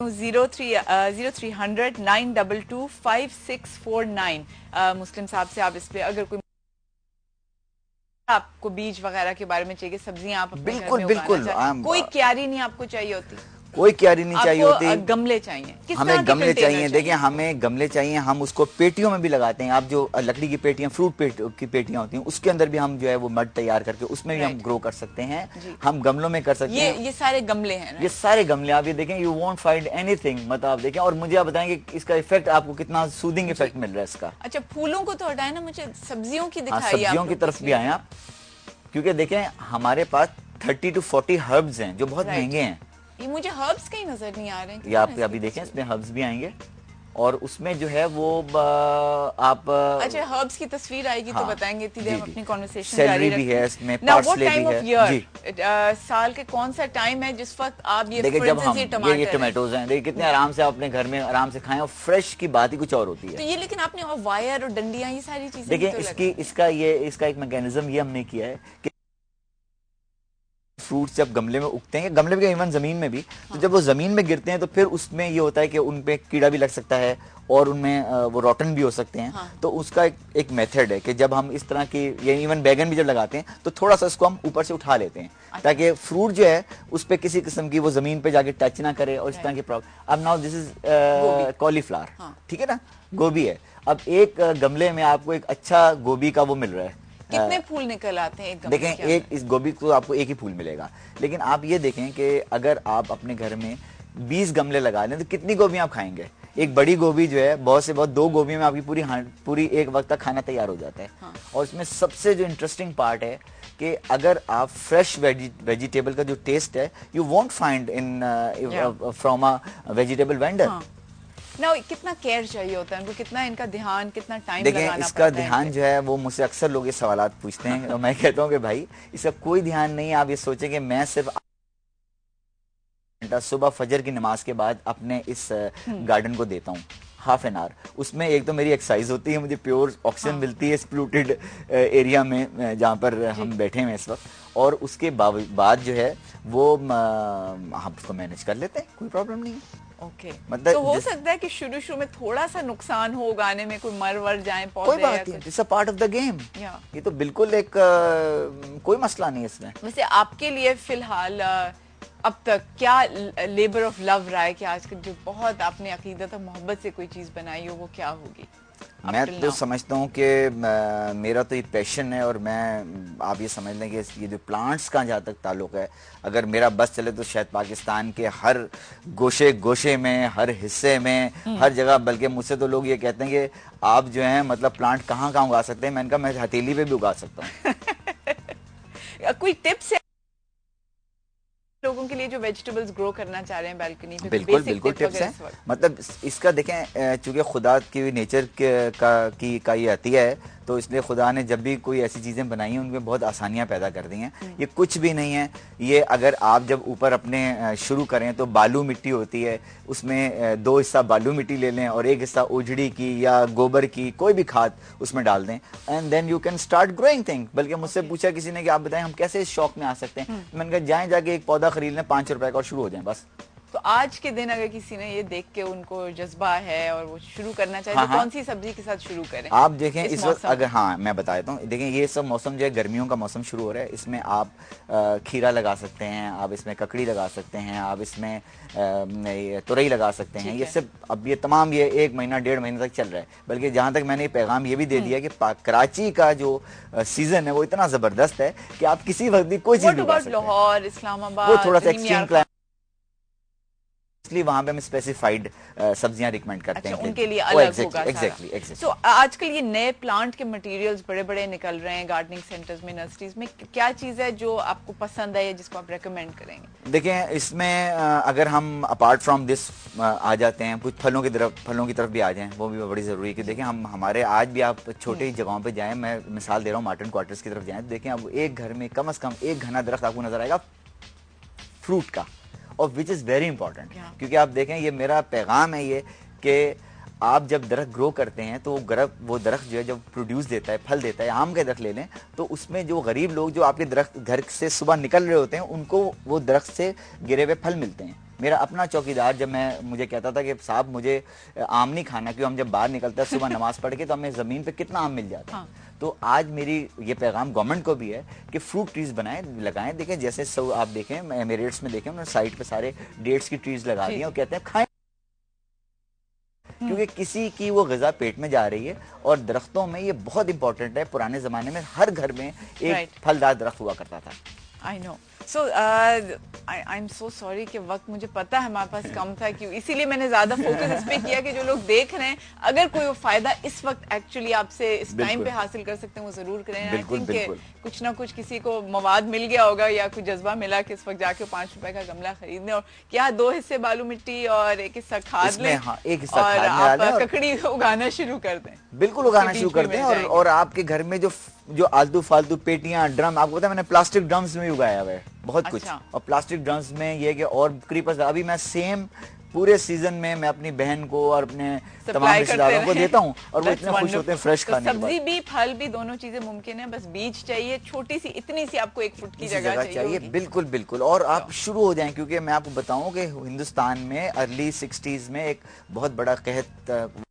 0300-922-5649 मुस्लिम साहब से आप इस पे अगर कोई आपको बीज वगैरह के बारे में चाहिए, सब्जियां आप अपने घर में बिल्कुल कोई क्यारी नहीं आपको चाहिए होती, कोई क्यारी नहीं चाहिए होती, गमले चाहिए, हमें गमले चाहिए। देखिए हमें गमले चाहिए, हम उसको पेटियों में भी लगाते हैं। आप जो लकड़ी की पेटियां, फ्रूट की पेटियां होती हैं, उसके अंदर भी हम जो है वो मड तैयार करके उसमें भी हम ग्रो कर सकते हैं। हम गमलों में कर सकते हैं। ये सारे गमले हैं, ये सारे गमले आप ये देखें, यू वोंट फाइंड एनीथिंग, मतलब आप देखें। और मुझे आप बताएंगे इसका इफेक्ट आपको कितना सूदिंग इफेक्ट मिल रहा है इसका। अच्छा, फूलों को तो हटाए ना, मुझे सब्जियों की दिखाइए। सब्जियों की तरफ भी आए आप, क्योंकि देखें हमारे पास 30 to 40 हर्ब्स हैं जो बहुत महंगे हैं। ये मुझे हर्ब्स कहीं नजर नहीं आ रहे हैं। ये आप अभी देखें, इसमें हर्ब्स भी आएंगे और उसमें जो है वो आप अच्छा, हर्ब्स की तस्वीर आएगी तो बताएंगे। हम अपनी कॉन्वर्सेशन जारी रखेंगे। भी है इसमें, पार्सले भी है जी। साल के कौन सा टाइम है जिस वक्त आप ये देखिए जब हम ये टमाटोज हैं, देखिए कितने आराम से आप अपने घर में आराम से खाएं, और फ्रेश की बात ही कुछ और होती है। तो ये लेकिन आपने और वायर और डंडियां, ये सारी चीजें देखिए इसका एक मैकेनिज्म ये हमने किया है कि फ्रूट्स जब गमले में उगते हैं, गमले में इवन जमीन में भी, तो जब वो जमीन में गिरते हैं तो फिर उसमें ये होता है कि उन पे कीड़ा भी लग सकता है और उनमें वो रॉटन भी हो सकते हैं। तो उसका एक मेथड है कि जब हम इस तरह की, ये इवन बैगन भी जब लगाते हैं तो थोड़ा सा इसको हम ऊपर से उठा लेते हैं ताकि फ्रूट जो है उस पर किसी किस्म की वो जमीन पे जाके टच ना करे और इस तरह की प्रॉब्लम। अब नाउ दिस इज कॉलीफ्लावर, ठीक है ना, गोभी है। अब एक गमले में आपको एक अच्छा गोभी का वो मिल रहा है। कितने फूल निकल आते हैं एक गमले? देखें एक इस गोभी को आपको एक ही फूल मिलेगा, लेकिन आप ये देखें कि अगर आप अपने घर में 20 गमले लगा लें तो कितनी गोभी आप खाएंगे। एक बड़ी गोभी जो है, बहुत से बहुत 2 गोभी में आपकी पूरी एक वक्त का खाना तैयार हो जाता है। और इसमें सबसे जो इंटरेस्टिंग पार्ट है कि अगर आप फ्रेश वेजिटेबल का जो टेस्ट है, you won't find in from a vegetable vendor. ना कितना केयर चाहिए होता है उनको, कितना इनका ध्यान, कितना टाइम लगाना पड़ता है। इसका ध्यान जो है वो मुझसे अक्सर लोग ये सवालात पूछते हैं और मैं कहता हूँ कि भाई इसका कोई ध्यान नहीं है। आप ये सोचें कि मैं सिर्फ सुबह फजर की नमाज के बाद अपने इस गार्डन को देता हूँ हाफ एन आवर। उसमें एक तो मेरी एक्सरसाइज होती है, मुझे प्योर ऑक्सीजन मिलती है इस पोल्यूटेड एरिया में जहाँ पर हम बैठे हैं इस वक्त, और उसके बाद जो है वो हम उसको मैनेज कर लेते हैं, कोई प्रॉब्लम नहीं है। ओके, मतलब तो हो सकता है कि शुरू में थोड़ा सा नुकसान हो, उगाने में कोई मर जाए पौधे, कोई बात नहीं, it's a part of the game. ये तो बिल्कुल एक कोई मसला नहीं है इसमें। वैसे आपके लिए फिलहाल अब तक क्या लेबर ऑफ लव रहा है कि आजकल जो बहुत आपने अकीदत और मोहब्बत से कोई चीज बनाई हो, वो क्या होगी? मैं तो समझता हूँ कि मेरा तो ये पैशन है, और मैं आप ये समझ लें कि ये जो प्लांट्स का जहाँ तक ताल्लुक है, अगर मेरा बस चले तो शायद पाकिस्तान के हर गोशे में, हर हिस्से में, हर जगह, बल्कि मुझसे तो लोग ये कहते हैं कि आप जो है मतलब प्लांट कहाँ उगा सकते हैं। मैंने कहा मैं हथेली पे भी उगा सकता हूँ। कोई टिप्स है लोगों के लिए जो वेजिटेबल्स ग्रो करना चाह रहे हैं बालकनी पे? बिल्कुल टिप्स हैं। मतलब इसका देखें, चूंकि खुदा की नेचर का ये अतिया है, तो इसलिए खुदा ने जब भी कोई ऐसी चीज़ें बनाई हैं उनमें बहुत आसानियां पैदा कर दी हैं। ये कुछ भी नहीं है। ये अगर आप जब ऊपर अपने शुरू करें तो बालू मिट्टी होती है, उसमें 2 हिस्सा बालू मिट्टी ले लें और 1 हिस्सा उजड़ी की या गोबर की कोई भी खाद उसमें डाल दें, and then you can start growing thing. बल्कि मुझसे पूछा किसी ने कि आप बताएं हम कैसे इस शौक में आ सकते हैं। मैंने कहा जाएं जाके एक पौधा खरीद लें 5 रुपए का और शुरू हो जाएं बस। तो आज के दिन अगर किसी ने ये देख के उनको जज्बा है और वो शुरू करना चाहे, तो कौन सी सब्जी के साथ शुरू करें? आप देखें इस वक्त अगर, मैं बता देता हूँ। देखें ये सब मौसम जो है गर्मियों का मौसम शुरू हो रहा है, इसमें आप खीरा लगा सकते हैं, आप इसमें ककड़ी लगा सकते हैं, आप इसमें तुरई लगा सकते हैं। ये सब अब ये तमाम ये 1 महीना 1.5 महीने तक चल रहा है। बल्कि जहाँ तक मैंने पैगाम ये भी दे दिया कि कराची का जो सीजन है वो इतना जबरदस्त है कि आप किसी वक्त भी कोई चीज लगा सकते हैं। लाहौर, इस्लामाबाद, वो थोड़ा सा एक्सट्रीम क्लाइमेट, इसलिए वहां पे हम स्पेसिफाइड सब्जियां रिकमेंड करते हैं उनके लिए अलग होगा। एग्जैक्टली। तो आजकल ये नए प्लांट के मटेरियल्स बड़े निकल रहे हैं गार्डनिंग सेंटर्स में, नर्सरीज में। क्या चीज है जो आपको पसंद है या जिसको आप रेकमेंड करेंगे? देखें इसमें अगर हम अपार्ट फ्रॉम दिस आ जाते हैं, कुछ फलों की तरफ भी आ जाएं, वो भी बड़ी जरूरी है। कि देखें हम हमारे आज भी आप छोटी जगहों पे जाएं, मैं मिसाल दे रहा हूँ मार्टन क्वार्टर्स की तरफ जाएं, तो देखें अब एक घर में कम से कम एक घना दरख्त आपको नजर आएगा फ्रूट का, और विच इज़ वेरी इंपॉर्टेंट। क्योंकि आप देखें, ये मेरा पैगाम है ये कि आप जब दरख्त ग्रो करते हैं तो वो दरख्त जो है जब प्रोड्यूस देता है, फल देता है, आम के दरख्त ले लें तो उसमें जो गरीब लोग जो आपके दरख्त घर से सुबह निकल रहे होते हैं उनको वो दरख्त से गिरे हुए फल मिलते हैं। मेरा अपना चौकीदार जब मुझे कहता था कि साहब मुझे आम नहीं खाना, क्यों हम जब बाहर निकलते हैं सुबह नमाज पढ़ के तो हमें जमीन पे कितना आम मिल जाता है। तो आज मेरी ये पैगाम गवर्नमेंट को भी है कि फ्रूट ट्रीज बनाएं, लगाएं। देखें जैसे आप देखें एमिरेट्स में देखें उन्होंने साइड पे सारे डेट्स की ट्रीज लगा दी हैं और कहते हैं खाएं, क्योंकि किसी की वो ग़िज़ा पेट में जा रही है। और दरख्तों में ये बहुत इंपॉर्टेंट है, पुराने ज़माने में हर घर में एक फलदार दरख्त हुआ करता था। I know. So I am so sorry कि वक्त मुझे पता है हमारे पास कम था, क्यों इसीलिए मैंने ज्यादा फोकस इस पे किया कि जो लोग देख रहे हैं अगर कोई वो फायदा इस वक्त एक्चुअली आपसे इस टाइम पे हासिल कर सकते हैं वो जरूर करें। आई थिंक कुछ ना कुछ किसी को मवाद मिल गया होगा या कुछ जज्बा मिला कि इस वक्त जाके 5 रुपए का गमला खरीदने और क्या 2 हिस्से बालू मिट्टी और 1 हिस्सा खाद लें, एक हिस्सा और आप ककड़ी उगाना शुरू कर दें। बिल्कुल उगाना शुरू कर दें। और आपके घर में जो आलतू फालतू पेटियां, ड्रम, आपको पता है मैंने प्लास्टिक ड्रम्स में भी उगाया हुआ है बहुत कुछ। और प्लास्टिक ड्रम्स में ये कि और क्रीपर्स अभी मैं सेम पूरे सीजन में मैं अपनी बहन को और अपने तमाम रिश्तेदारों को देता हूँ और वो इतने खुश होते हैं फ्रेश खाने के बाद। सब्जी भी फल भी दोनों चीजें मुमकिन है, बस बीज चाहिए, छोटी सी इतनी सी आपको 1 फुट की जगह चाहिए। बिल्कुल बिल्कुल। और आप शुरू हो जाएं, क्योंकि मैं आपको बताऊं कि हिंदुस्तान में अर्ली 60s में एक बहुत बड़ा कहत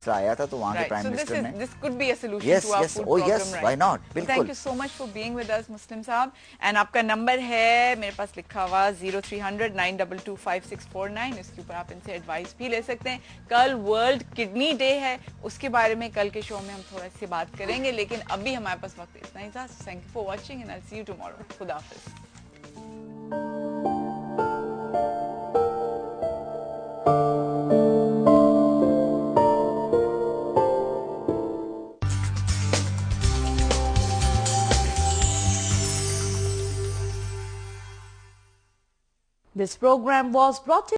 आया था, तो वहाँ के प्राइम मिनिस्टर ने this could be a solution to our food problem, right? Why not? बिल्कुल। Thank you so much for being with us, मुस्लिम साहब। एंड आपका नंबर है मेरे पास लिखा हुआ 0300 922 5649। इसके ऊपर आप इनसे एडवाइस भी ले सकते हैं। कल वर्ल्ड किडनी डे है, उसके बारे में कल के शो में हम थोड़ा सी बात करेंगे, लेकिन अभी हमारे पास वक्त इतना ही था। Thank you for watching and I see you tomorrow. खुदा हाफिज। This program was brought to